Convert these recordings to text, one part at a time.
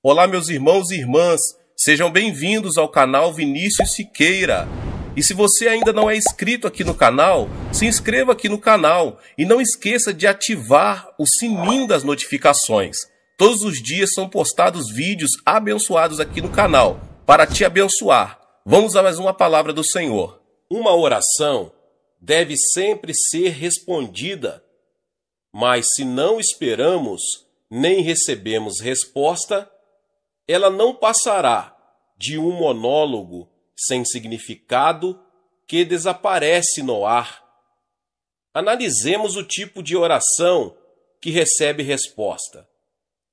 Olá, meus irmãos e irmãs, sejam bem-vindos ao canal Vinícius Siqueira. E se você ainda não é inscrito aqui no canal, se inscreva aqui no canal e não esqueça de ativar o sininho das notificações. Todos os dias são postados vídeos abençoados aqui no canal para te abençoar. Vamos a mais uma palavra do Senhor. Uma oração deve sempre ser respondida, mas se não esperamos nem recebemos resposta, ela não passará de um monólogo sem significado que desaparece no ar. Analisemos o tipo de oração que recebe resposta.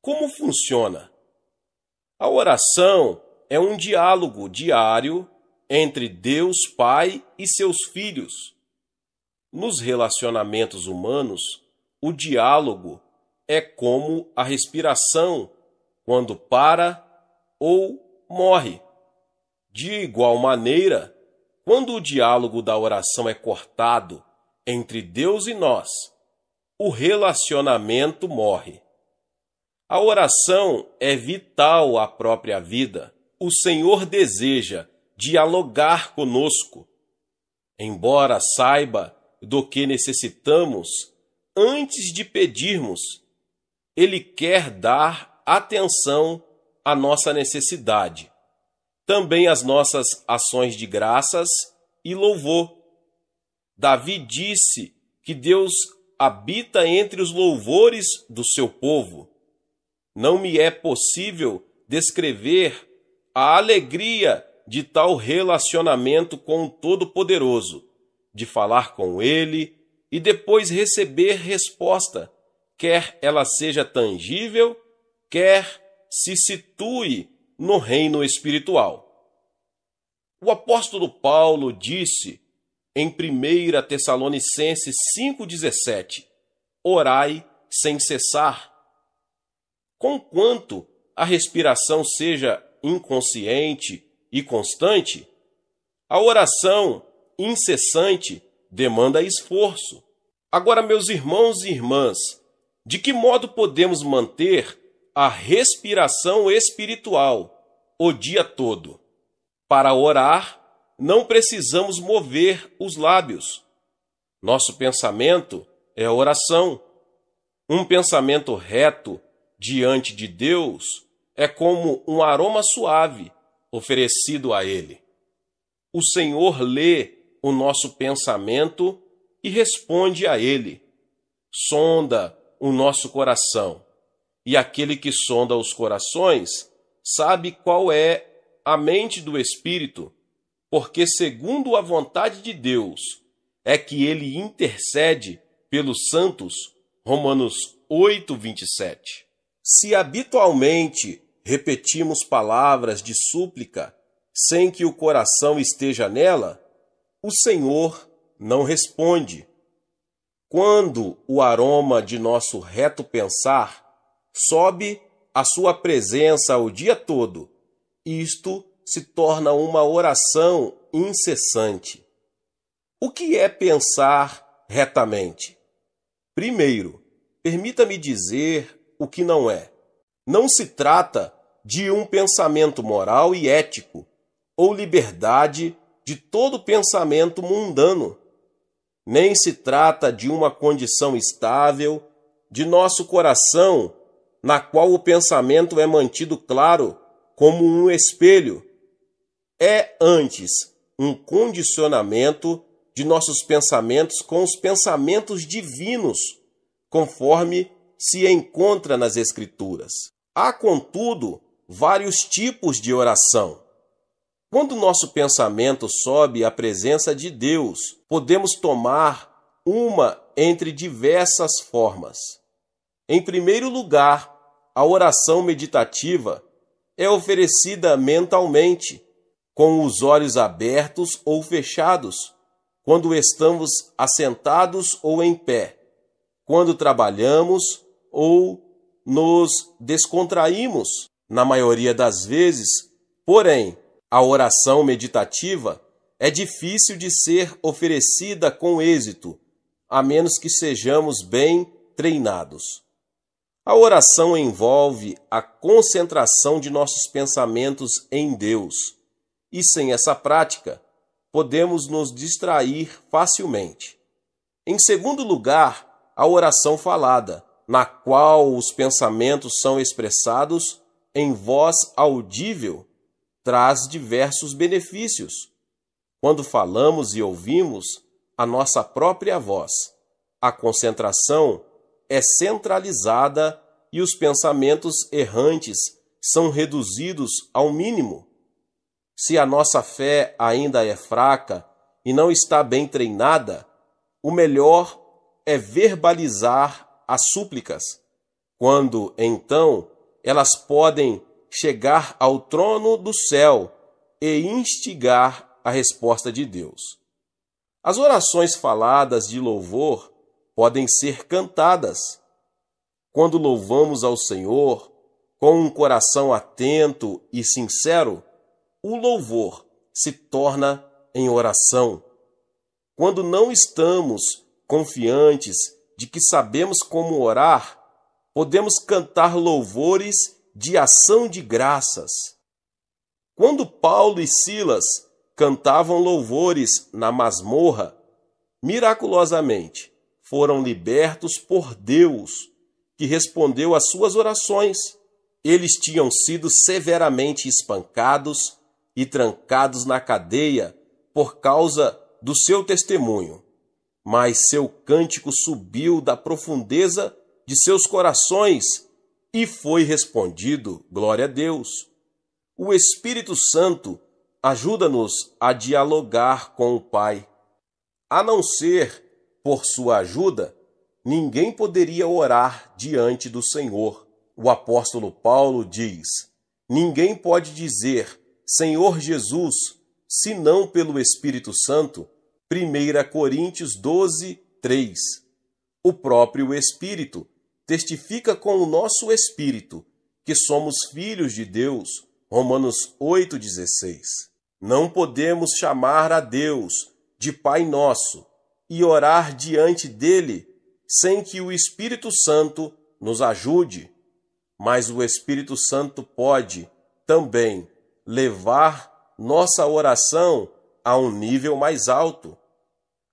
Como funciona? A oração é um diálogo diário entre Deus Pai e seus filhos. Nos relacionamentos humanos, o diálogo é como a respiração quando para ou morre. De igual maneira, quando o diálogo da oração é cortado entre Deus e nós, o relacionamento morre. A oração é vital à própria vida. O Senhor deseja dialogar conosco. Embora saiba do que necessitamos, antes de pedirmos, Ele quer dar atenção à nossa necessidade, também às nossas ações de graças e louvor. Davi disse que Deus habita entre os louvores do seu povo. Não me é possível descrever a alegria de tal relacionamento com o Todo-Poderoso, de falar com Ele e depois receber resposta, quer ela seja tangível, quer se situe no reino espiritual. O apóstolo Paulo disse em 1 Tessalonicenses 5,17: orai sem cessar. Conquanto a respiração seja inconsciente e constante, a oração incessante demanda esforço. Agora, meus irmãos e irmãs, de que modo podemos manter a respiração espiritual o dia todo? Para orar, não precisamos mover os lábios. Nosso pensamento é oração. Um pensamento reto diante de Deus é como um aroma suave oferecido a Ele. O Senhor lê o nosso pensamento e responde a Ele. Sonda o nosso coração, e aquele que sonda os corações sabe qual é a mente do Espírito, porque segundo a vontade de Deus é que Ele intercede pelos santos. Romanos 8:27. Se habitualmente repetimos palavras de súplica sem que o coração esteja nela, o Senhor não responde. Quando o aroma de nosso reto pensar sobe à sua presença o dia todo, isto se torna uma oração incessante. O que é pensar retamente? Primeiro, permita-me dizer o que não é. Não se trata de um pensamento moral e ético, ou liberdade de todo pensamento mundano. Nem se trata de uma condição estável de nosso coração, na qual o pensamento é mantido claro como um espelho. É antes um condicionamento de nossos pensamentos com os pensamentos divinos, conforme se encontra nas Escrituras. Há, contudo, vários tipos de oração. Quando nosso pensamento sobe à presença de Deus, podemos tomar uma entre diversas formas. Em primeiro lugar, a oração meditativa é oferecida mentalmente, com os olhos abertos ou fechados, quando estamos assentados ou em pé, quando trabalhamos ou nos descontraímos. Na maioria das vezes, porém, a oração meditativa é difícil de ser oferecida com êxito, a menos que sejamos bem treinados. A oração envolve a concentração de nossos pensamentos em Deus, e sem essa prática, podemos nos distrair facilmente. Em segundo lugar, a oração falada, na qual os pensamentos são expressados em voz audível, traz diversos benefícios. Quando falamos e ouvimos a nossa própria voz, a concentração é centralizada e os pensamentos errantes são reduzidos ao mínimo. Se a nossa fé ainda é fraca e não está bem treinada, o melhor é verbalizar as súplicas, quando, então, elas podem chegar ao trono do céu e instigar a resposta de Deus. As orações faladas de louvor podem ser cantadas. Quando louvamos ao Senhor com um coração atento e sincero, o louvor se torna em oração. Quando não estamos confiantes de que sabemos como orar, podemos cantar louvores de ação de graças. Quando Paulo e Silas cantavam louvores na masmorra, miraculosamente foram libertos por Deus, que respondeu às suas orações. Eles tinham sido severamente espancados e trancados na cadeia por causa do seu testemunho, mas seu cântico subiu da profundeza de seus corações e foi respondido, glória a Deus. O Espírito Santo ajuda-nos a dialogar com o Pai. A não ser por sua ajuda, ninguém poderia orar diante do Senhor. O apóstolo Paulo diz: ninguém pode dizer Senhor Jesus, senão pelo Espírito Santo. 1 Coríntios 12, 3. O próprio Espírito testifica com o nosso espírito que somos filhos de Deus. Romanos 8, 16. Não podemos chamar a Deus de Pai Nosso e orar diante dele sem que o Espírito Santo nos ajude. Mas o Espírito Santo pode também levar nossa oração a um nível mais alto.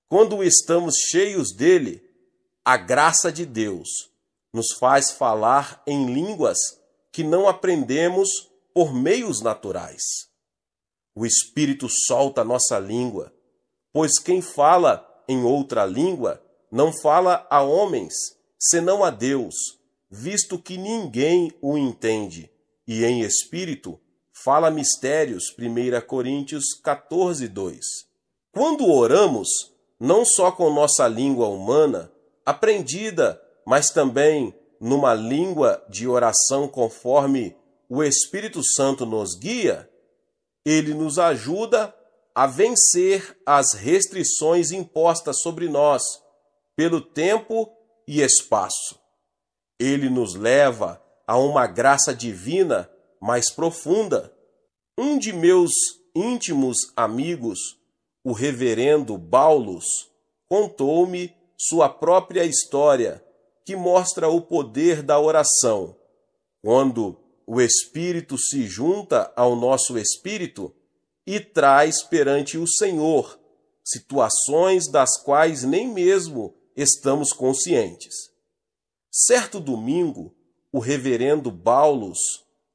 Quando estamos cheios dele, a graça de Deus nos faz falar em línguas que não aprendemos por meios naturais. O Espírito solta nossa língua, pois quem fala em outra língua não fala a homens, senão a Deus, visto que ninguém o entende, e em espírito fala mistérios. 1 Coríntios 14, 2. Quando oramos, não só com nossa língua humana, aprendida, mas também numa língua de oração conforme o Espírito Santo nos guia, ele nos ajuda a vencer as restrições impostas sobre nós pelo tempo e espaço. Ele nos leva a uma graça divina mais profunda. Um de meus íntimos amigos, o reverendo Baulus, contou-me sua própria história, que mostra o poder da oração. Quando o Espírito se junta ao nosso espírito e traz perante o Senhor situações das quais nem mesmo estamos conscientes. Certo domingo, o reverendo Baulus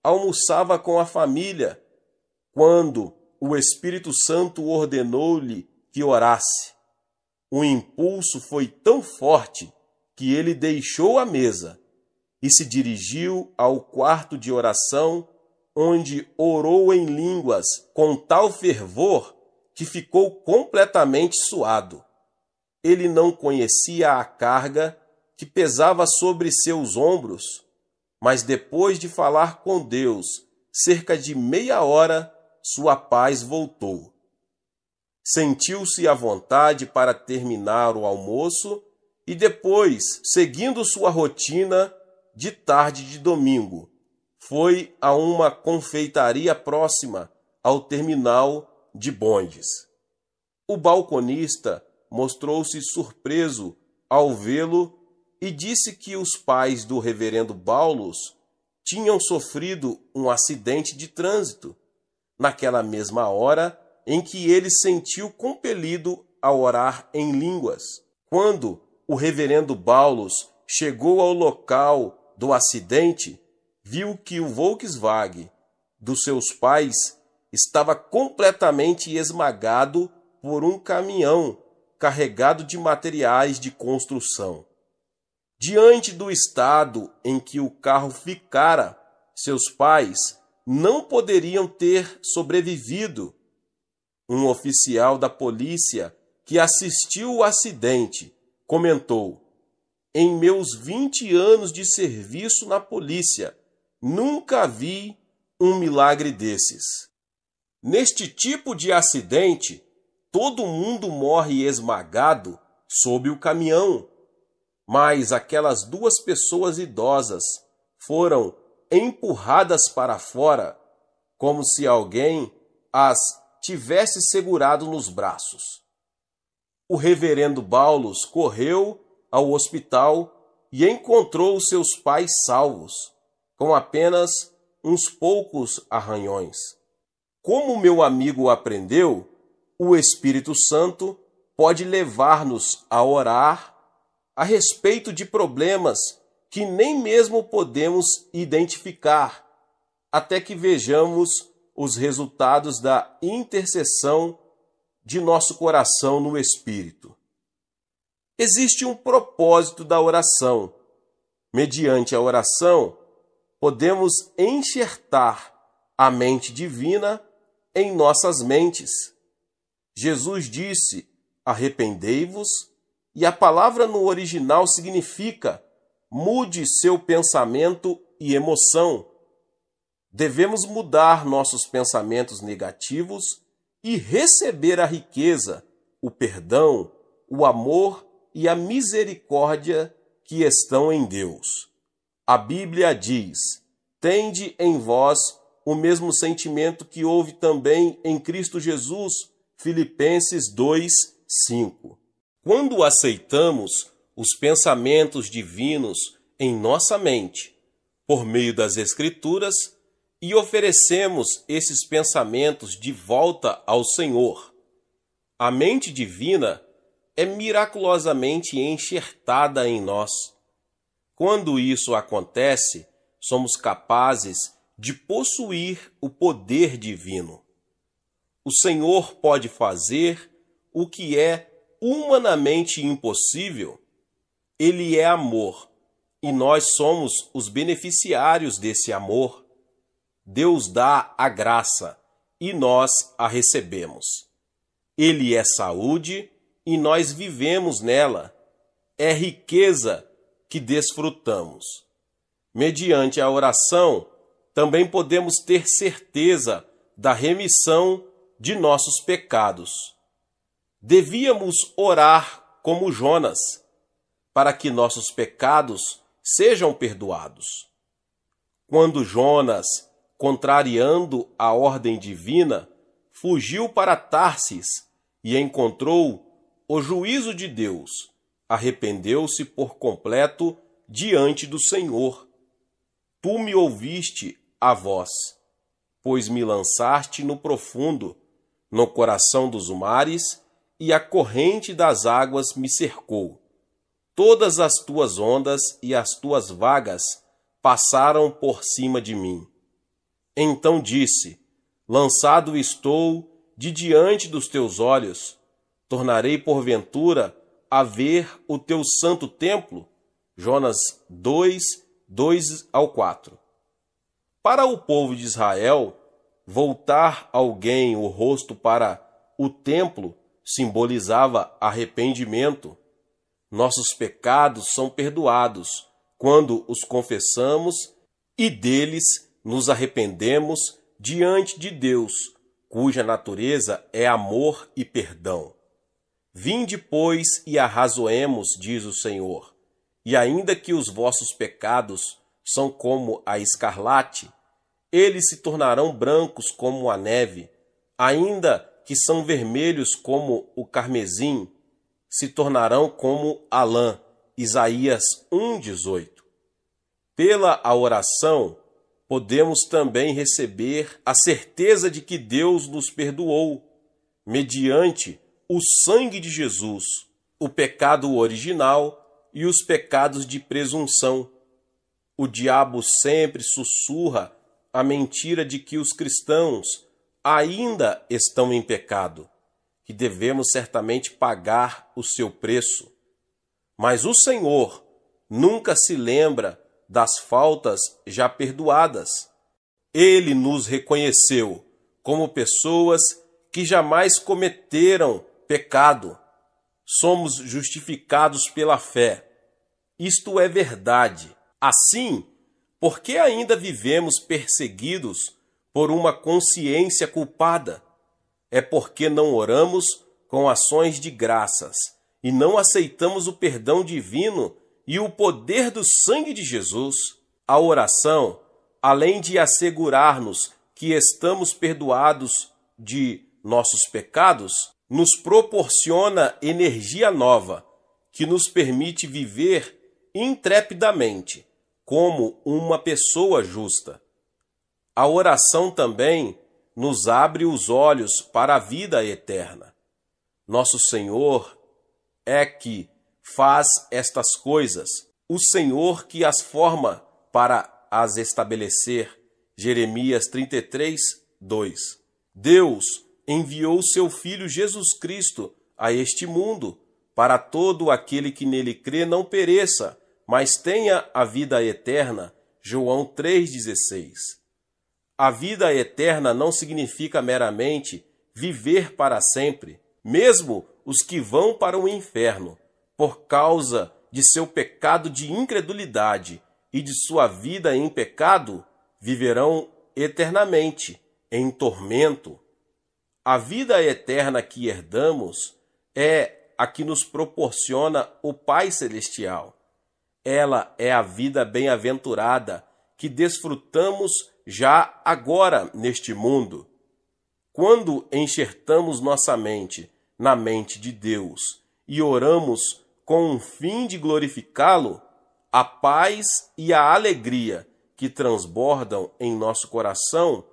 almoçava com a família, quando o Espírito Santo ordenou-lhe que orasse. O impulso foi tão forte que ele deixou a mesa e se dirigiu ao quarto de oração, onde orou em línguas com tal fervor que ficou completamente suado. Ele não conhecia a carga que pesava sobre seus ombros, mas depois de falar com Deus cerca de meia hora, sua paz voltou. Sentiu-se à vontade para terminar o almoço e depois, seguindo sua rotina de tarde de domingo, foi a uma confeitaria próxima ao terminal de bondes. O balconista mostrou-se surpreso ao vê-lo e disse que os pais do reverendo Baulos tinham sofrido um acidente de trânsito, naquela mesma hora em que ele sentiu compelido a orar em línguas. Quando o reverendo Baulos chegou ao local do acidente, viu que o Volkswagen dos seus pais estava completamente esmagado por um caminhão carregado de materiais de construção. Diante do estado em que o carro ficara, seus pais não poderiam ter sobrevivido. Um oficial da polícia que assistiu o acidente comentou: "Em meus 20 anos de serviço na polícia, nunca vi um milagre desses." Neste tipo de acidente, todo mundo morre esmagado sob o caminhão, mas aquelas duas pessoas idosas foram empurradas para fora, como se alguém as tivesse segurado nos braços. O reverendo Baulos correu ao hospital e encontrou seus pais salvos, com apenas uns poucos arranhões. Como meu amigo aprendeu, o Espírito Santo pode levar-nos a orar a respeito de problemas que nem mesmo podemos identificar, até que vejamos os resultados da intercessão de nosso coração no Espírito. Existe um propósito da oração. Mediante a oração, podemos enxertar a mente divina em nossas mentes. Jesus disse: "Arrependei-vos", e a palavra no original significa: mude seu pensamento e emoção. Devemos mudar nossos pensamentos negativos e receber a riqueza, o perdão, o amor e a misericórdia que estão em Deus. A Bíblia diz: "Tende em vós o mesmo sentimento que houve também em Cristo Jesus", Filipenses 2:5. Quando aceitamos os pensamentos divinos em nossa mente, por meio das Escrituras, e oferecemos esses pensamentos de volta ao Senhor, a mente divina é miraculosamente enxertada em nós. Quando isso acontece, somos capazes de possuir o poder divino. O Senhor pode fazer o que é humanamente impossível. Ele é amor, e nós somos os beneficiários desse amor. Deus dá a graça, e nós a recebemos. Ele é saúde, e nós vivemos nela. É riqueza que desfrutamos. Mediante a oração, também podemos ter certeza da remissão de nossos pecados. Devíamos orar como Jonas, para que nossos pecados sejam perdoados. Quando Jonas, contrariando a ordem divina, fugiu para Tarsis e encontrou o juízo de Deus, arrependeu-se por completo diante do Senhor. Tu me ouviste a voz, pois me lançaste no profundo, no coração dos mares, e a corrente das águas me cercou. Todas as tuas ondas e as tuas vagas passaram por cima de mim. Então disse: lançado estou de diante dos teus olhos. Tornarei porventura a ver o teu santo templo? Jonas 2:2-4. Para o povo de Israel, voltar alguém o rosto para o templo simbolizava arrependimento. Nossos pecados são perdoados quando os confessamos e deles nos arrependemos diante de Deus, cuja natureza é amor e perdão. Vinde, pois, e arrazoemos, diz o Senhor, e ainda que os vossos pecados são como a escarlate, eles se tornarão brancos como a neve, ainda que são vermelhos como o carmesim, se tornarão como a lã, Isaías 1:18. Pela a oração, podemos também receber a certeza de que Deus nos perdoou, mediante o sangue de Jesus, o pecado original e os pecados de presunção. O diabo sempre sussurra a mentira de que os cristãos ainda estão em pecado, que devemos certamente pagar o seu preço. Mas o Senhor nunca se lembra das faltas já perdoadas. Ele nos reconheceu como pessoas que jamais cometeram pecado. Somos justificados pela fé. Isto é verdade. Assim, por que ainda vivemos perseguidos por uma consciência culpada? É porque não oramos com ações de graças e não aceitamos o perdão divino e o poder do sangue de Jesus. A oração, além de assegurar-nos que estamos perdoados de nossos pecados, nos proporciona energia nova que nos permite viver intrepidamente como uma pessoa justa. A oração também nos abre os olhos para a vida eterna. Nosso Senhor é que faz estas coisas, o Senhor que as forma para as estabelecer. Jeremias 33:2. Deus enviou seu Filho Jesus Cristo a este mundo para todo aquele que nele crê não pereça, mas tenha a vida eterna. João 3,16. A vida eterna não significa meramente viver para sempre. Mesmo os que vão para o inferno, por causa de seu pecado de incredulidade e de sua vida em pecado, viverão eternamente em tormento. A vida eterna que herdamos é a que nos proporciona o Pai Celestial. Ela é a vida bem-aventurada que desfrutamos já agora neste mundo. Quando enxertamos nossa mente na mente de Deus e oramos com o fim de glorificá-lo, a paz e a alegria que transbordam em nosso coração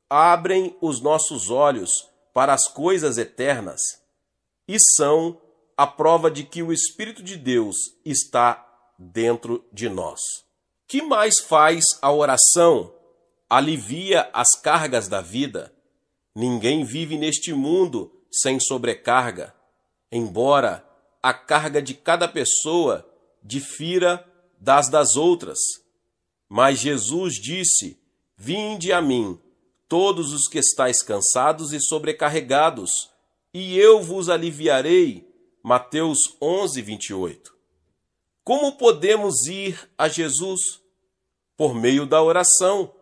abrem os nossos olhos para as coisas eternas e são a prova de que o Espírito de Deus está dentro de nós. Que mais faz a oração? Alivia as cargas da vida. Ninguém vive neste mundo sem sobrecarga, embora a carga de cada pessoa difira das outras. Mas Jesus disse: "Vinde a mim, todos os que estáis cansados e sobrecarregados, e eu vos aliviarei." Mateus 11:28. Como podemos ir a Jesus? Por meio da oração.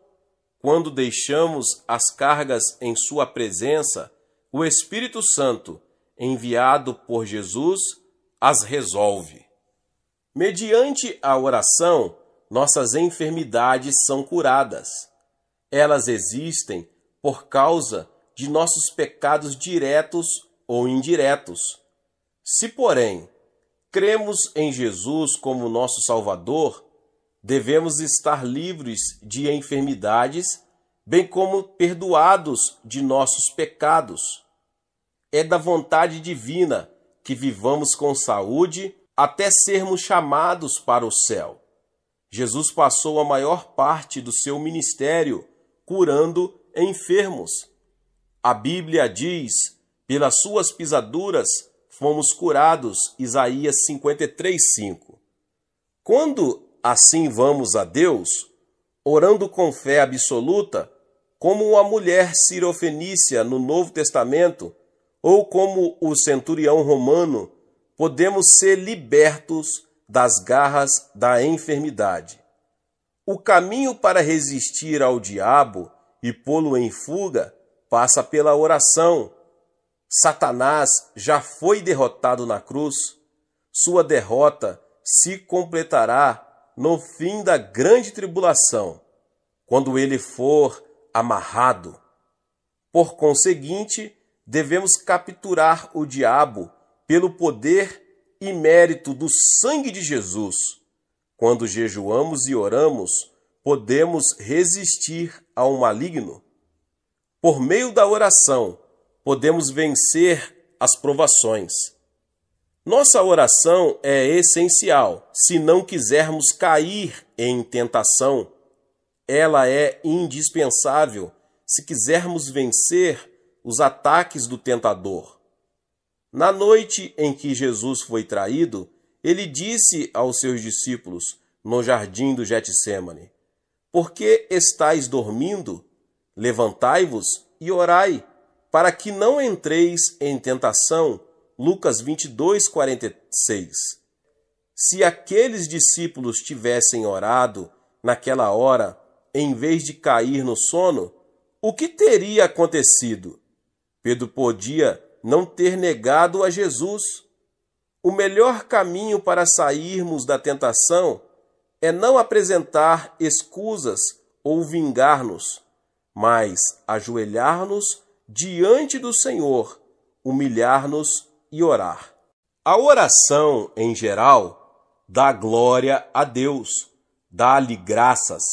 Quando deixamos as cargas em sua presença, o Espírito Santo, enviado por Jesus, as resolve. Mediante a oração, nossas enfermidades são curadas. Elas existem por causa de nossos pecados diretos ou indiretos. Se, porém, cremos em Jesus como nosso Salvador, devemos estar livres de enfermidades, bem como perdoados de nossos pecados. É da vontade divina que vivamos com saúde até sermos chamados para o céu. Jesus passou a maior parte do seu ministério curando enfermos. A Bíblia diz: "Pelas suas pisaduras fomos curados." Isaías 53:5. Quando assim vamos a Deus, orando com fé absoluta, como a mulher sirofenícia no Novo Testamento, ou como o centurião romano, podemos ser libertos das garras da enfermidade. O caminho para resistir ao diabo e pô-lo em fuga passa pela oração. Satanás já foi derrotado na cruz. Sua derrota se completará no fim da grande tribulação, quando ele for amarrado. Por conseguinte, devemos capturar o diabo pelo poder e mérito do sangue de Jesus, quando jejuamos e oramos, podemos resistir ao maligno. Por meio da oração, podemos vencer as provações. Nossa oração é essencial se não quisermos cair em tentação. Ela é indispensável se quisermos vencer os ataques do tentador. Na noite em que Jesus foi traído, ele disse aos seus discípulos no jardim do Getsêmani: "Por que estáis dormindo? Levantai-vos e orai, para que não entreis em tentação." Lucas 22:46. Se aqueles discípulos tivessem orado naquela hora, em vez de cair no sono, o que teria acontecido? Pedro podia não ter negado a Jesus. O melhor caminho para sairmos da tentação é não apresentar escusas ou vingar-nos, mas ajoelhar-nos diante do Senhor, humilhar-nos e orar. A oração, em geral, dá glória a Deus, dá-lhe graças,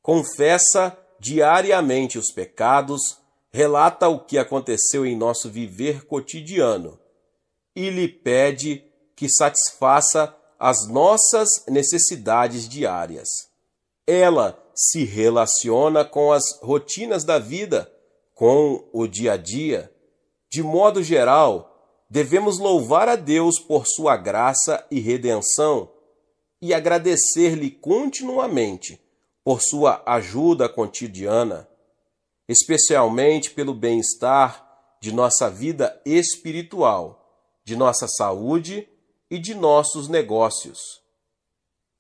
confessa diariamente os pecados, relata o que aconteceu em nosso viver cotidiano e lhe pede que satisfaça as nossas necessidades diárias. Ela se relaciona com as rotinas da vida, com o dia a dia. De modo geral, devemos louvar a Deus por sua graça e redenção e agradecer-lhe continuamente por sua ajuda cotidiana, especialmente pelo bem-estar de nossa vida espiritual, de nossa saúde e de nossos negócios.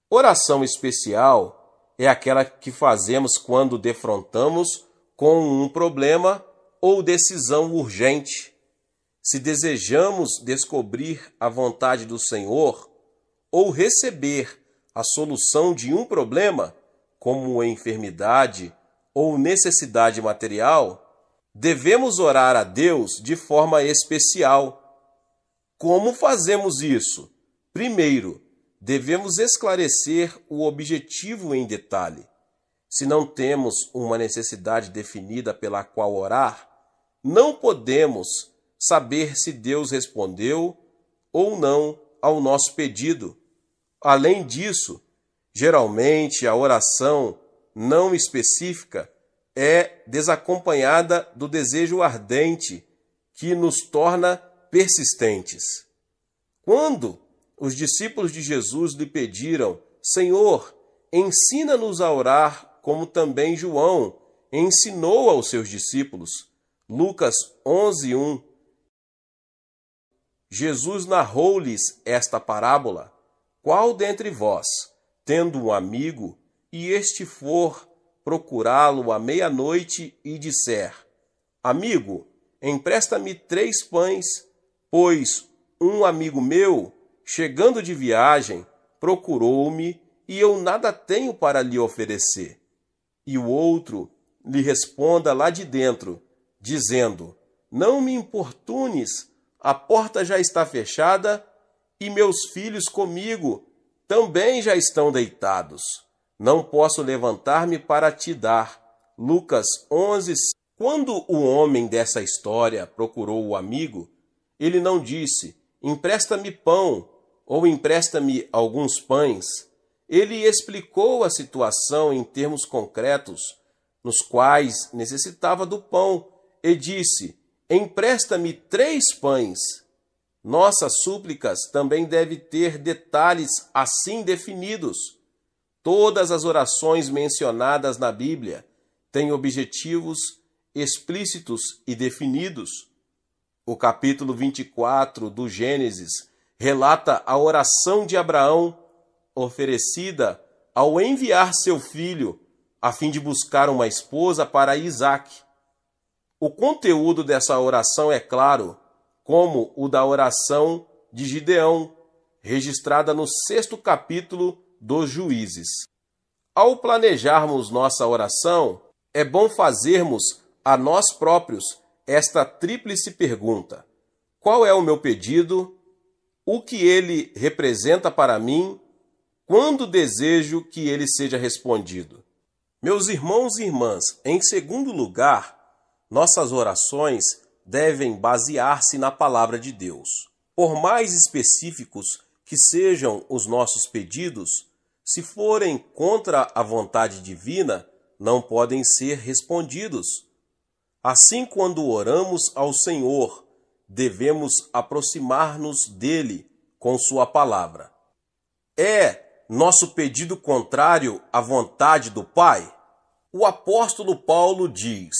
Oração especial é aquela que fazemos quando defrontamos com um problema ou decisão urgente. Se desejamos descobrir a vontade do Senhor ou receber a solução de um problema, como enfermidade ou necessidade material, devemos orar a Deus de forma especial. Como fazemos isso? Primeiro, devemos esclarecer o objetivo em detalhe. Se não temos uma necessidade definida pela qual orar, não podemos saber se Deus respondeu ou não ao nosso pedido. Além disso, geralmente a oração não específica é desacompanhada do desejo ardente que nos torna persistentes. Quando os discípulos de Jesus lhe pediram: "Senhor, ensina-nos a orar como também João ensinou aos seus discípulos." Lucas 11:1. Jesus narrou-lhes esta parábola: "Qual dentre vós, tendo um amigo, e este for procurá-lo à meia-noite e disser: Amigo, empresta-me 3 pães, pois um amigo meu, chegando de viagem, procurou-me e eu nada tenho para lhe oferecer. E o outro lhe responda lá de dentro, dizendo: Não me importunes, a porta já está fechada e meus filhos comigo também já estão deitados. Não posso levantar-me para te dar." Lucas 11. Quando o homem dessa história procurou o amigo, ele não disse: "Empresta-me pão" ou "empresta-me alguns pães." Ele explicou a situação em termos concretos, nos quais necessitava do pão, e disse: "Empresta-me 3 pães." Nossas súplicas também devem ter detalhes assim definidos. Todas as orações mencionadas na Bíblia têm objetivos explícitos e definidos. O capítulo 24 do Gênesis relata a oração de Abraão, oferecida ao enviar seu filho a fim de buscar uma esposa para Isaque. O conteúdo dessa oração é claro, como o da oração de Gideão, registrada no 6º capítulo dos Juízes. Ao planejarmos nossa oração, é bom fazermos a nós próprios esta tríplice pergunta: qual é o meu pedido? o que ele representa para mim, quando desejo que ele seja respondido. Meus irmãos e irmãs, em segundo lugar, nossas orações devem basear-se na palavra de Deus. Por mais específicos que sejam os nossos pedidos, se forem contra a vontade divina, não podem ser respondidos. Assim, quando oramos ao Senhor, devemos aproximar-nos dele com sua palavra. É nosso pedido contrário à vontade do Pai? O apóstolo Paulo diz: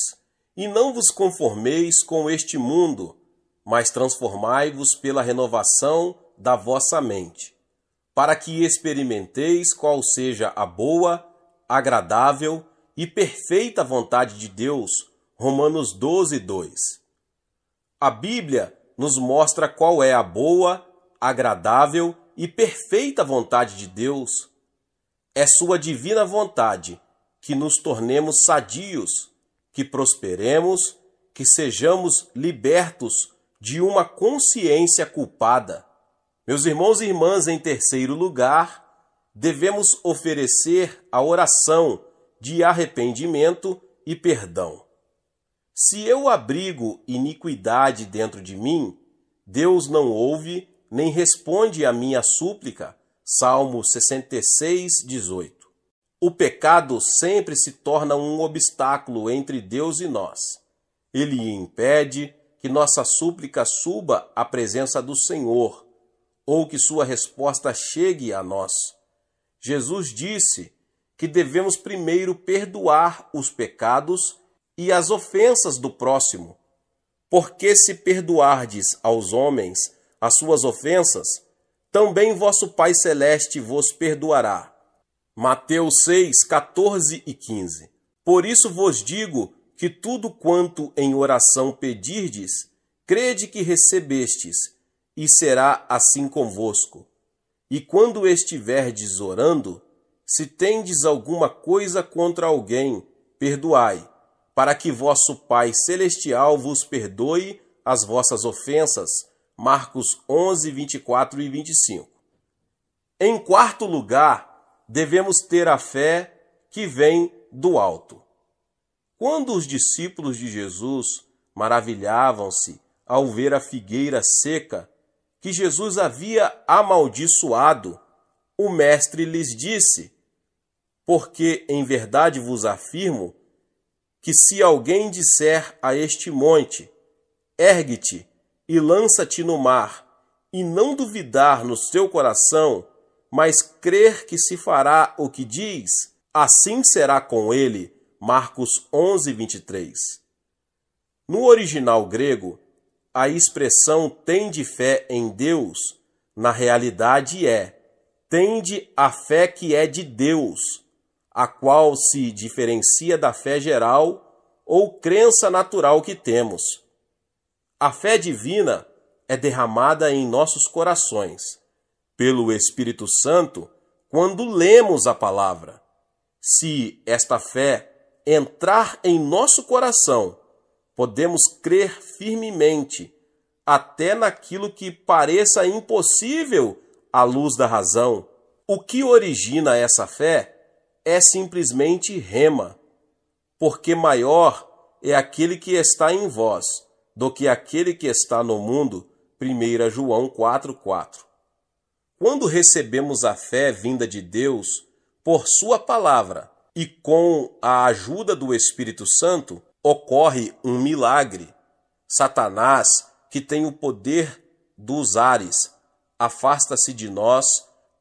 "E não vos conformeis com este mundo, mas transformai-vos pela renovação da vossa mente, para que experimenteis qual seja a boa, agradável e perfeita vontade de Deus." Romanos 12, 2. A Bíblia nos mostra qual é a boa, agradável e perfeita vontade de Deus. É sua divina vontade que nos tornemos sadios, que prosperemos, que sejamos libertos de uma consciência culpada. Meus irmãos e irmãs, em terceiro lugar, devemos oferecer a oração de arrependimento e perdão. Se eu abrigo iniquidade dentro de mim, Deus não ouve nem responde à minha súplica. Salmo 66, 18. O pecado sempre se torna um obstáculo entre Deus e nós. Ele impede que nossa súplica suba à presença do Senhor, ou que sua resposta chegue a nós. Jesus disse que devemos primeiro perdoar os pecados e as ofensas do próximo, porque se perdoardes aos homens as suas ofensas, também vosso Pai Celeste vos perdoará. Mateus 6, 14 e 15. Por isso vos digo que tudo quanto em oração pedirdes, crede que recebestes, e será assim convosco. E quando estiverdes orando, se tendes alguma coisa contra alguém, perdoai, para que vosso Pai Celestial vos perdoe as vossas ofensas. Marcos 11, 24 e 25. Em quarto lugar, devemos ter a fé que vem do alto. Quando os discípulos de Jesus maravilhavam-se ao ver a figueira seca que Jesus havia amaldiçoado, o mestre lhes disse: "Porque em verdade vos afirmo que se alguém disser a este monte, ergue-te e lança-te no mar, e não duvidar no seu coração, mas crer que se fará o que diz, assim será com ele." Marcos 11, 23. No original grego, a expressão "tende fé em Deus", na realidade tende a fé que é de Deus, a qual se diferencia da fé geral ou crença natural que temos. A fé divina é derramada em nossos corações, pelo Espírito Santo, quando lemos a palavra. Se esta fé entrar em nosso coração, podemos crer firmemente, até naquilo que pareça impossível à luz da razão. O que origina essa fé é simplesmente rema, porque maior é aquele que está em vós do que aquele que está no mundo. 1 João 4,4. Quando recebemos a fé vinda de Deus por sua palavra e com a ajuda do Espírito Santo, ocorre um milagre. Satanás, que tem o poder dos ares, afasta-se de nós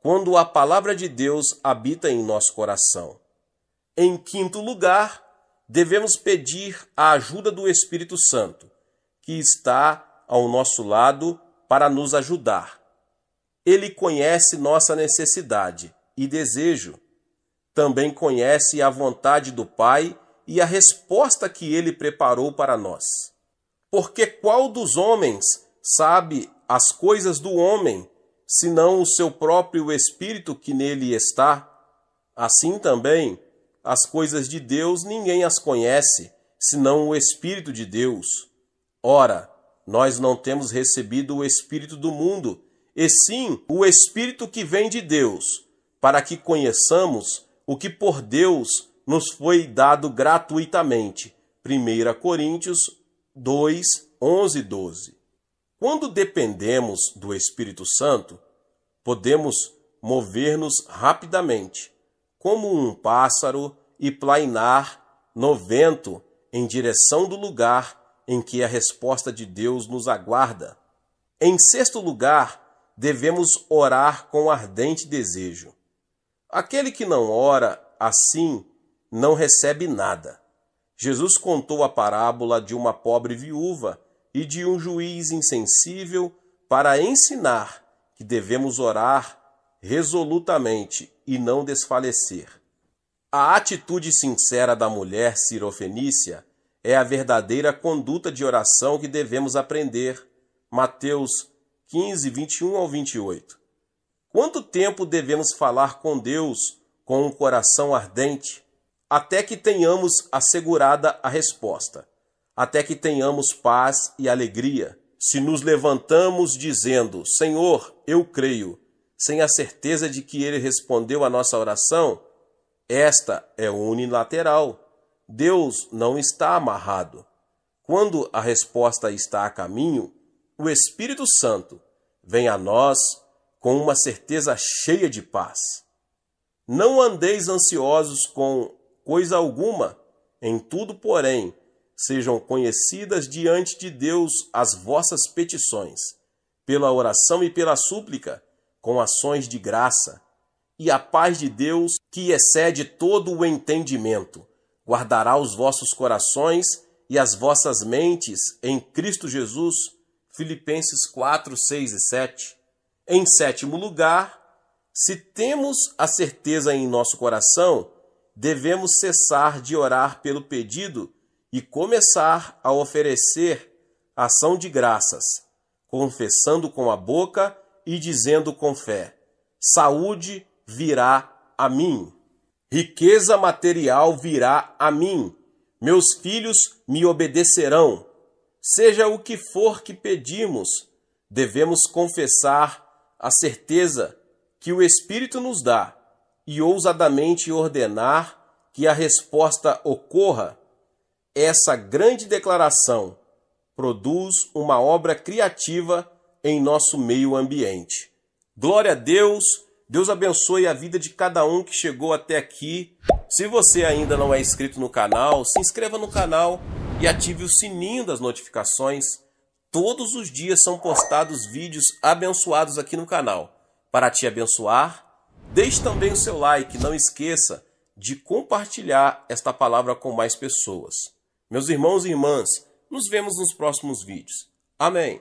quando a palavra de Deus habita em nosso coração. Em quinto lugar, devemos pedir a ajuda do Espírito Santo, que está ao nosso lado para nos ajudar. Ele conhece nossa necessidade e desejo. Também conhece a vontade do Pai e a resposta que ele preparou para nós. Porque qual dos homens sabe as coisas do homem, senão o seu próprio Espírito que nele está? Assim também, as coisas de Deus ninguém as conhece, senão o Espírito de Deus. Ora, nós não temos recebido o Espírito do mundo, e sim o Espírito que vem de Deus, para que conheçamos o que por Deus nos foi dado gratuitamente. 1 Coríntios 2, 11 e 12. Quando dependemos do Espírito Santo, podemos mover-nos rapidamente, como um pássaro, e plainar no vento em direção do lugar em que a resposta de Deus nos aguarda. Em sexto lugar, devemos orar com ardente desejo. Aquele que não ora assim não recebe nada. Jesus contou a parábola de uma pobre viúva e de um juiz insensível para ensinar que devemos orar resolutamente e não desfalecer. A atitude sincera da mulher sirofenícia é a verdadeira conduta de oração que devemos aprender. Mateus 15, 21 ao 28. Quanto tempo devemos falar com Deus com um coração ardente? Até que tenhamos assegurada a resposta, até que tenhamos paz e alegria. Se nos levantamos dizendo, Senhor, eu creio, sem a certeza de que Ele respondeu a nossa oração, esta é unilateral. Deus não está amarrado. Quando a resposta está a caminho, o Espírito Santo vem a nós com uma certeza cheia de paz. Não andeis ansiosos com coisa alguma, em tudo, porém, sejam conhecidas diante de Deus as vossas petições, pela oração e pela súplica, com ações de graça. E a paz de Deus, que excede todo o entendimento, guardará os vossos corações e as vossas mentes em Cristo Jesus. Filipenses 4, 6 e 7. Em sétimo lugar, se temos a certeza em nosso coração, devemos cessar de orar pelo pedido e começar a oferecer ação de graças, confessando com a boca e dizendo com fé: saúde virá a mim, riqueza material virá a mim, meus filhos me obedecerão. Seja o que for que pedimos, devemos confessar a certeza que o Espírito nos dá e ousadamente ordenar que a resposta ocorra. Essa grande declaração produz uma obra criativa em nosso meio ambiente. Glória a Deus! Deus abençoe a vida de cada um que chegou até aqui. Se você ainda não é inscrito no canal, se inscreva no canal e ative o sininho das notificações. Todos os dias são postados vídeos abençoados aqui no canal. Para te abençoar, deixe também o seu like. Não esqueça de compartilhar esta palavra com mais pessoas. Meus irmãos e irmãs, nos vemos nos próximos vídeos. Amém.